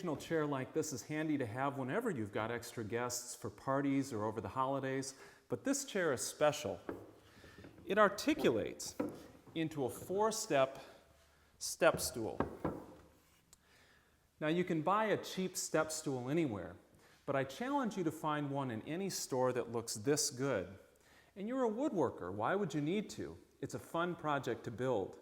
occasional chair like this is handy to have whenever you've got extra guests for parties or over the holidays, but this chair is special. It articulates into a 4-step step stool. Now you can buy a cheap step stool anywhere, but I challenge you to find one in any store that looks this good. And you're a woodworker, why would you need to? It's a fun project to build.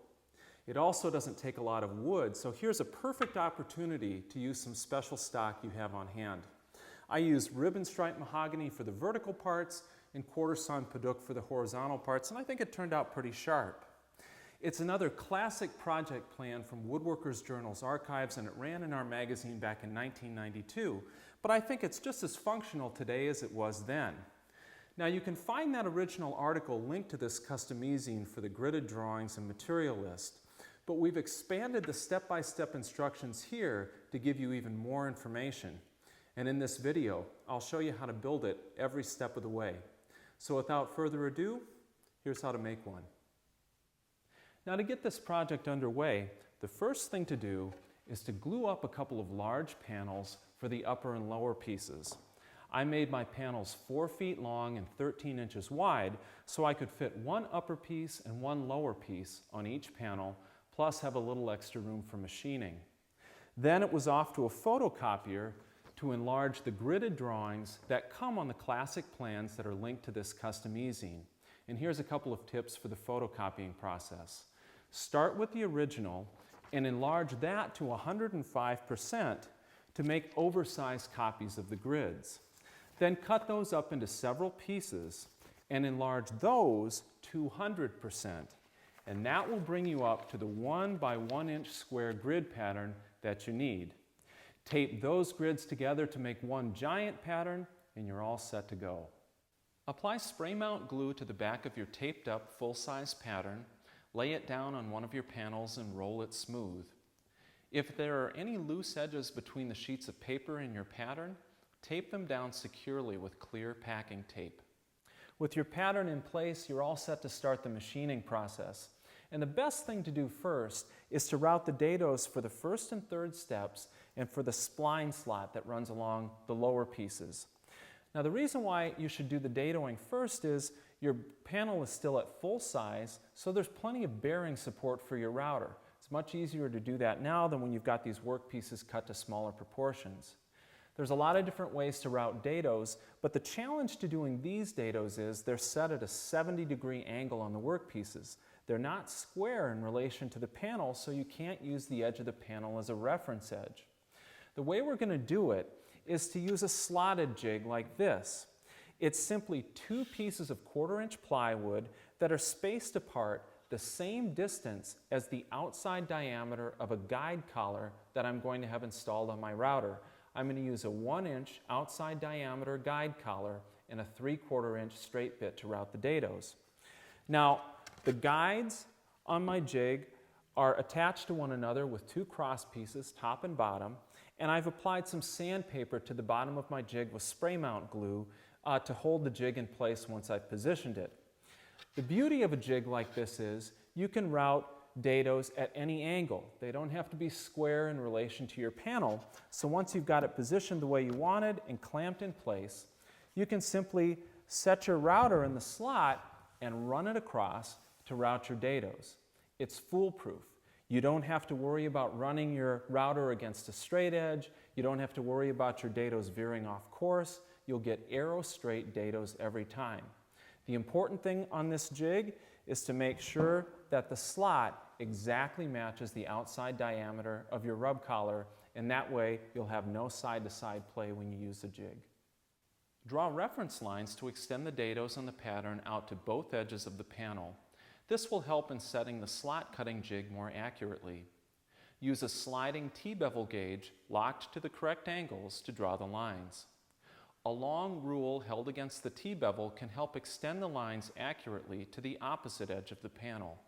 It also doesn't take a lot of wood, so here's a perfect opportunity to use some special stock you have on hand. I used ribbon stripe mahogany for the vertical parts and quarter sawn padauk for the horizontal parts, and I think it turned out pretty sharp. It's another classic project plan from Woodworkers Journal's archives, and it ran in our magazine back in 1992, but I think it's just as functional today as it was then. Now you can find that original article linked to this customizing for the gridded drawings and material list, but we've expanded the step-by-step instructions here to give you even more information. And in this video, I'll show you how to build it every step of the way. So without further ado, here's how to make one. Now to get this project underway, the first thing to do is to glue up a couple of large panels for the upper and lower pieces. I made my panels 4 feet long and 13 inches wide so I could fit one upper piece and one lower piece on each panel, plus have a little extra room for machining. Then it was off to a photocopier to enlarge the gridded drawings that come on the classic plans that are linked to this customizing. And here's a couple of tips for the photocopying process. Start with the original and enlarge that to 105% to make oversized copies of the grids. Then cut those up into several pieces and enlarge those 200%. And that will bring you up to the 1 by 1 inch square grid pattern that you need. Tape those grids together to make one giant pattern, and you're all set to go. Apply spray mount glue to the back of your taped up full-size pattern, lay it down on one of your panels and roll it smooth. If there are any loose edges between the sheets of paper in your pattern, tape them down securely with clear packing tape. With your pattern in place, you're all set to start the machining process. And the best thing to do first is to route the dados for the first and third steps and for the spline slot that runs along the lower pieces. Now the reason why you should do the dadoing first is your panel is still at full size, so there's plenty of bearing support for your router. It's much easier to do that now than when you've got these work pieces cut to smaller proportions. There's a lot of different ways to route dados, but the challenge to doing these dados is they're set at a 70-degree angle on the work pieces. They're not square in relation to the panel, so you can't use the edge of the panel as a reference edge. The way we're going to do it is to use a slotted jig like this. It's simply 2 pieces of 1/4 inch plywood that are spaced apart the same distance as the outside diameter of a guide collar that I'm going to have installed on my router. I'm going to use a 1 inch outside diameter guide collar and a 3/4 inch straight bit to route the dados. Now, the guides on my jig are attached to one another with 2 cross pieces, top and bottom, and I've applied some sandpaper to the bottom of my jig with spray mount glue to hold the jig in place once I've positioned it. The beauty of a jig like this is you can route dados at any angle. They don't have to be square in relation to your panel, so once you've got it positioned the way you wanted and clamped in place, you can simply set your router in the slot and run it across to route your dados. It's foolproof. You don't have to worry about running your router against a straight edge. You don't have to worry about your dados veering off course. You'll get arrow straight dados every time. The important thing on this jig is to make sure that the slot exactly matches the outside diameter of your rub collar, and that way you'll have no side-to-side play when you use the jig. Draw reference lines to extend the dados on the pattern out to both edges of the panel. This will help in setting the slot cutting jig more accurately. Use a sliding T-bevel gauge locked to the correct angles to draw the lines. A long rule held against the T-bevel can help extend the lines accurately to the opposite edge of the panel.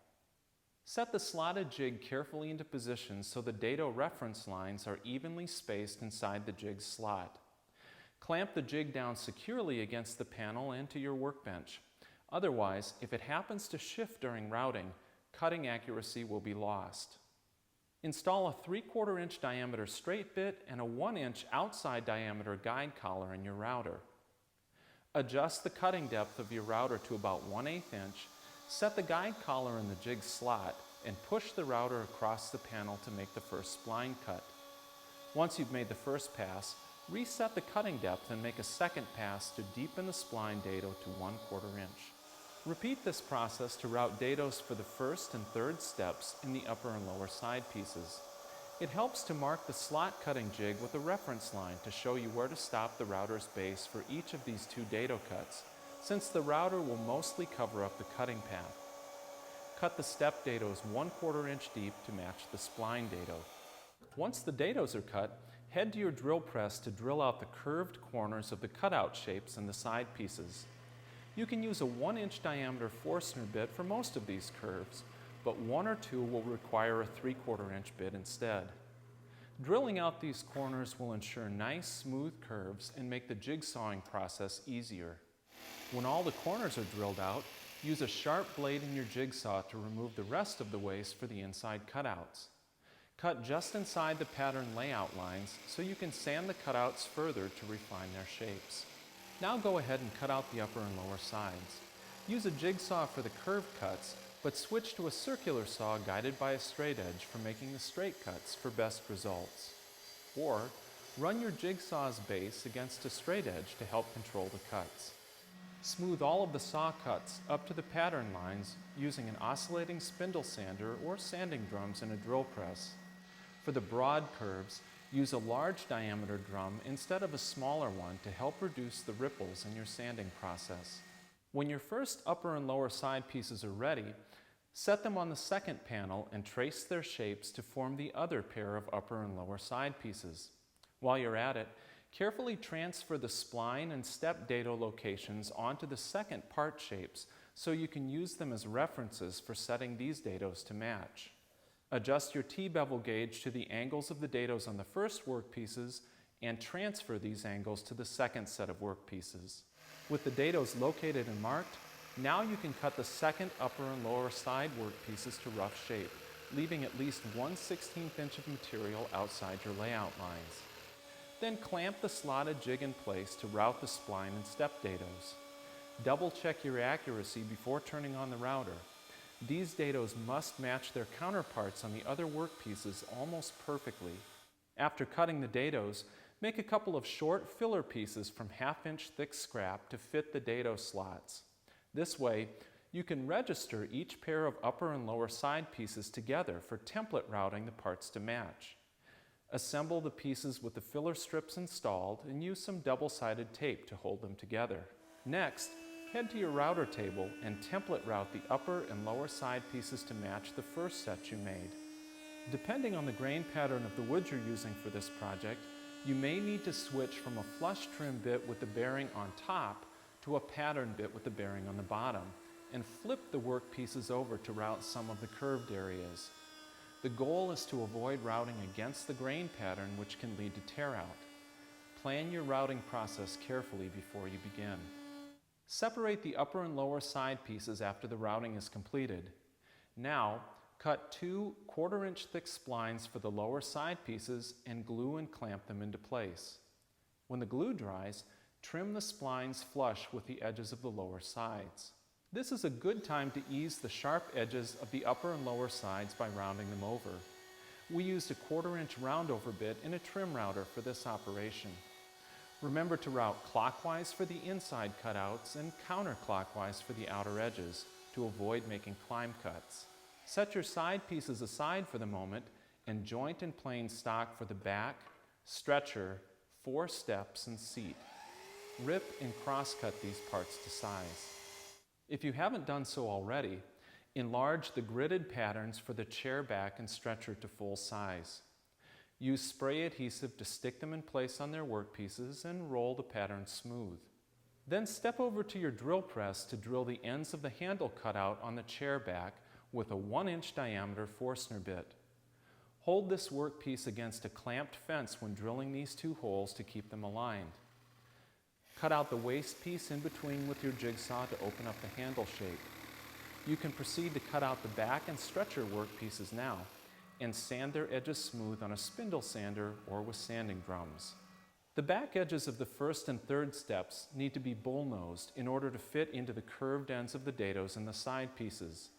Set the slotted jig carefully into position so the dado reference lines are evenly spaced inside the jig's slot. Clamp the jig down securely against the panel and to your workbench. Otherwise, if it happens to shift during routing, cutting accuracy will be lost. Install a 3/4 inch diameter straight bit and a 1 inch outside diameter guide collar in your router. Adjust the cutting depth of your router to about 1/8 inch, set the guide collar in the jig slot, and push the router across the panel to make the first spline cut. Once you've made the first pass, reset the cutting depth and make a second pass to deepen the spline dado to 1/4 inch. Repeat this process to route dados for the first and third steps in the upper and lower side pieces. It helps to mark the slot cutting jig with a reference line to show you where to stop the router's base for each of these 2 dado cuts, since the router will mostly cover up the cutting path. Cut the step dados 1/4 inch deep to match the spline dado. Once the dados are cut, head to your drill press to drill out the curved corners of the cutout shapes in the side pieces. You can use a 1 inch diameter Forstner bit for most of these curves, but 1 or 2 will require a 3/4 inch bit instead. Drilling out these corners will ensure nice, smooth curves and make the jigsawing process easier. When all the corners are drilled out, use a sharp blade in your jigsaw to remove the rest of the waste for the inside cutouts. Cut just inside the pattern layout lines so you can sand the cutouts further to refine their shapes. Now go ahead and cut out the upper and lower sides. Use a jigsaw for the curved cuts, but switch to a circular saw guided by a straight edge for making the straight cuts for best results. Or, run your jigsaw's base against a straight edge to help control the cuts. Smooth all of the saw cuts up to the pattern lines using an oscillating spindle sander or sanding drums in a drill press. For the broad curves, use a large diameter drum instead of a smaller one to help reduce the ripples in your sanding process. When your first upper and lower side pieces are ready, set them on the second panel and trace their shapes to form the other pair of upper and lower side pieces. While you're at it, carefully transfer the spline and step dado locations onto the second part shapes so you can use them as references for setting these dados to match. Adjust your T-bevel gauge to the angles of the dados on the first workpieces and transfer these angles to the second set of workpieces. With the dados located and marked, now you can cut the second upper and lower side workpieces to rough shape, leaving at least 1/16 inch of material outside your layout lines. Then clamp the slotted jig in place to route the spline and step dados. Double check your accuracy before turning on the router. These dados must match their counterparts on the other workpieces almost perfectly. After cutting the dados, make a couple of short filler pieces from 1/2 inch thick scrap to fit the dado slots. This way, you can register each pair of upper and lower side pieces together for template routing the parts to match. Assemble the pieces with the filler strips installed and use some double-sided tape to hold them together. Next, head to your router table and template route the upper and lower side pieces to match the first set you made. Depending on the grain pattern of the wood you're using for this project, you may need to switch from a flush trim bit with the bearing on top to a pattern bit with the bearing on the bottom, and flip the work pieces over to route some of the curved areas. The goal is to avoid routing against the grain pattern, which can lead to tear out. Plan your routing process carefully before you begin. Separate the upper and lower side pieces after the routing is completed. Now, cut 2 1/4 inch thick splines for the lower side pieces and glue and clamp them into place. When the glue dries, trim the splines flush with the edges of the lower sides. This is a good time to ease the sharp edges of the upper and lower sides by rounding them over. We used a 1/4 inch roundover bit in a trim router for this operation. Remember to route clockwise for the inside cutouts and counterclockwise for the outer edges to avoid making climb cuts. Set your side pieces aside for the moment and joint and plane stock for the back, stretcher, 4 steps, and seat. Rip and cross-cut these parts to size. If you haven't done so already, enlarge the gridded patterns for the chair back and stretcher to full size. Use spray adhesive to stick them in place on their workpieces and roll the pattern smooth. Then step over to your drill press to drill the ends of the handle cutout on the chair back with a 1 inch diameter Forstner bit. Hold this workpiece against a clamped fence when drilling these 2 holes to keep them aligned. Cut out the waste piece in between with your jigsaw to open up the handle shape. You can proceed to cut out the back and stretcher workpieces now, and sand their edges smooth on a spindle sander or with sanding drums. The back edges of the first and third steps need to be bull-nosed in order to fit into the curved ends of the dados and the side pieces.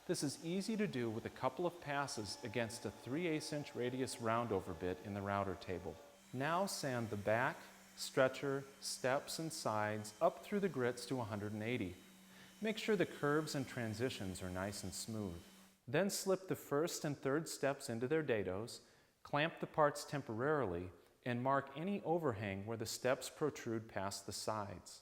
This is easy to do with a couple of passes against a 3/8 inch radius roundover bit in the router table. Now sand the back, stretcher, steps, and sides up through the grits to 180. Make sure the curves and transitions are nice and smooth. Then slip the first and third steps into their dados, clamp the parts temporarily, and mark any overhang where the steps protrude past the sides.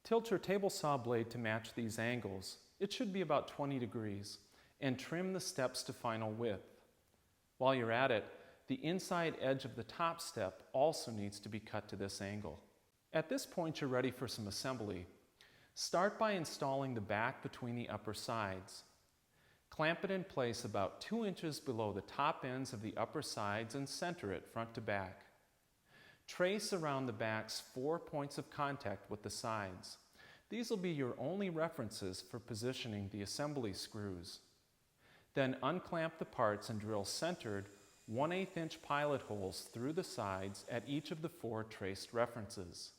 Tilt your table saw blade to match these angles. It should be about 20 degrees, and trim the steps to final width. While you're at it, the inside edge of the top step also needs to be cut to this angle. At this point, you're ready for some assembly. Start by installing the back between the upper sides. Clamp it in place about 2 inches below the top ends of the upper sides and center it front to back. Trace around the back's 4 points of contact with the sides. These will be your only references for positioning the assembly screws. Then unclamp the parts and drill centered 1/8 inch pilot holes through the sides at each of the 4 traced references.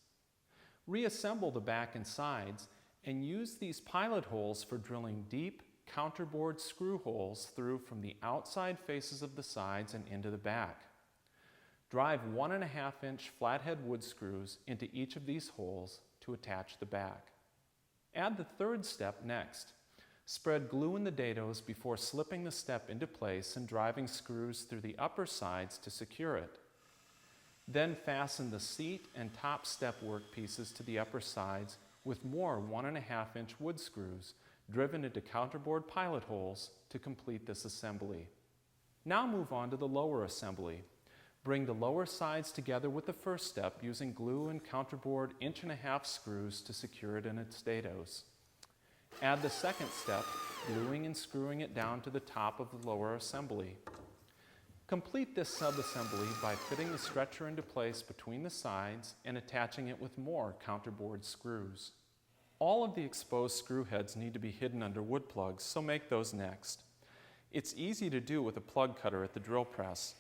Reassemble the back and sides and use these pilot holes for drilling deep counterbore screw holes through from the outside faces of the sides and into the back. Drive 1.5 inch flathead wood screws into each of these holes to attach the back. Add the third step next. Spread glue in the dados before slipping the step into place and driving screws through the upper sides to secure it. Then fasten the seat and top step work pieces to the upper sides with more 1.5 inch wood screws driven into counterbore pilot holes to complete this assembly. Now move on to the lower assembly. Bring the lower sides together with the first step using glue and counterbore 1.5 inch screws to secure it in its dados. Add the second step, gluing and screwing it down to the top of the lower assembly. Complete this sub-assembly by fitting the stretcher into place between the sides and attaching it with more counterbore screws. All of the exposed screw heads need to be hidden under wood plugs, so make those next. It's easy to do with a plug cutter at the drill press.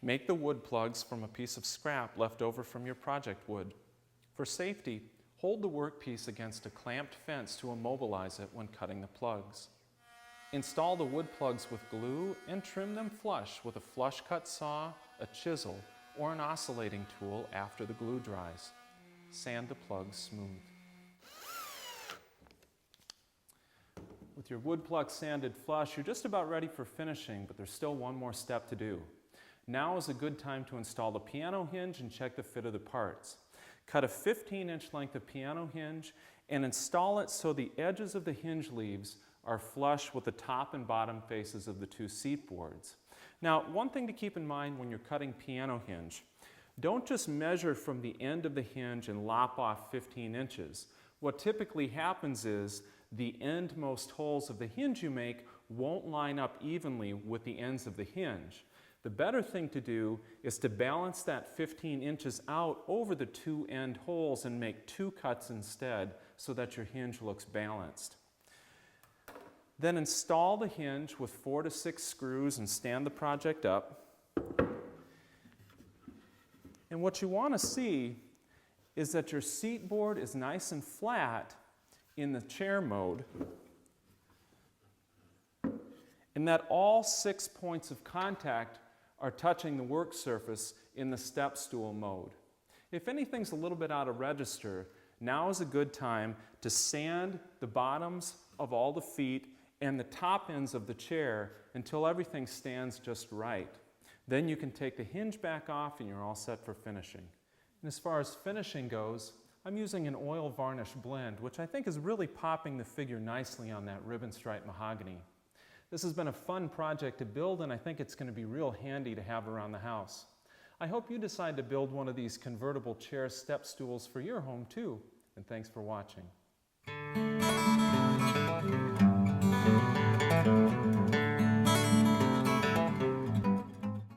Make the wood plugs from a piece of scrap left over from your project wood. For safety, hold the workpiece against a clamped fence to immobilize it when cutting the plugs. Install the wood plugs with glue and trim them flush with a flush cut saw, a chisel, or an oscillating tool after the glue dries. Sand the plugs smooth. With your wood plug sanded flush, you're just about ready for finishing, but there's still one more step to do. Now is a good time to install the piano hinge and check the fit of the parts. Cut a 15 inch length of piano hinge and install it so the edges of the hinge leaves are flush with the top and bottom faces of the 2 seat boards. Now, one thing to keep in mind when you're cutting piano hinge, don't just measure from the end of the hinge and lop off 15 inches. What typically happens is the endmost holes of the hinge you make won't line up evenly with the ends of the hinge. The better thing to do is to balance that 15 inches out over the 2 end holes and make 2 cuts instead so that your hinge looks balanced. Then install the hinge with 4 to 6 screws and stand the project up. And what you want to see is that your seat board is nice and flat in the chair mode, and that all 6 points of contact are touching the work surface in the step stool mode. If anything's a little bit out of register, now is a good time to sand the bottoms of all the feet and the top ends of the chair until everything stands just right. Then you can take the hinge back off and you're all set for finishing. And as far as finishing goes, I'm using an oil varnish blend, which I think is really popping the figure nicely on that ribbon stripe mahogany. This has been a fun project to build, and I think it's going to be real handy to have around the house. I hope you decide to build one of these convertible chair step stools for your home too, and thanks for watching.